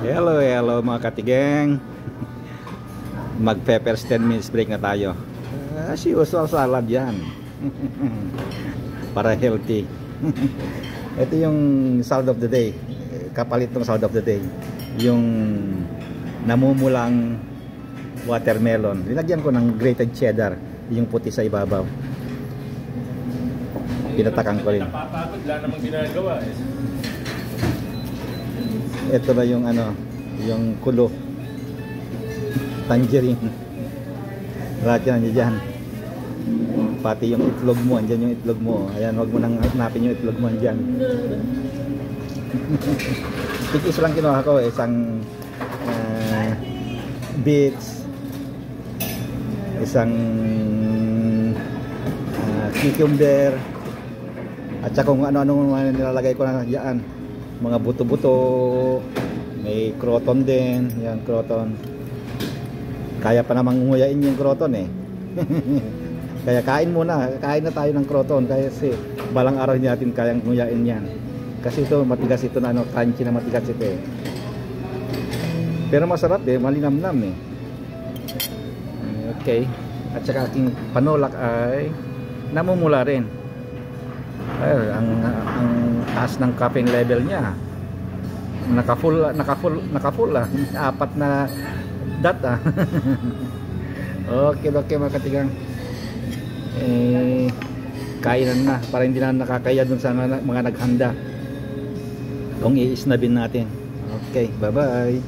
Hello, hello mga katigeng. Mag-peppers 10 minutes break na tayo. As usual, salad yan. Para healthy. Ito yung salad of the day. Kapalit ng salad of the day. Yung namumulang watermelon. Linagyan ko ng grated cheddar. Yung puti sa ibabaw. Pinatakan ko rin. Napapagod, wala namang ginagawa eh. Ito na yung ano, yung kulo. Tangerine. Lahat yan dyan. Pati yung itlog mo, andyan yung itlog mo. Ayan, huwag mo nang hanapin yung itlog mo andyan. Tikis lang kinuha ko, isang beets, isang cucumber, at saka kung ano-ano nilalagay ko na dyan. Mga buto-buto, may croton din, yan croton. Kaya pa namang nguyain yung croton eh. Kaya kain muna, kain na tayo ng croton kasi balang araw natin kayang nguyain yan. Kasi ito matigas ito na ano, crunchy na matigas ito eh. Pero masarap eh, malinamnam eh. Okay. At saka aking panulak ay namumula rin. Ay, ang taas ng caffeine level niya. Naka-full ah. 4 na dot ah. Okay mga katigang. Kainan na para hindi na nakakaya dun sa mga naghanda. Kung iisnabin natin. Okay, bye-bye.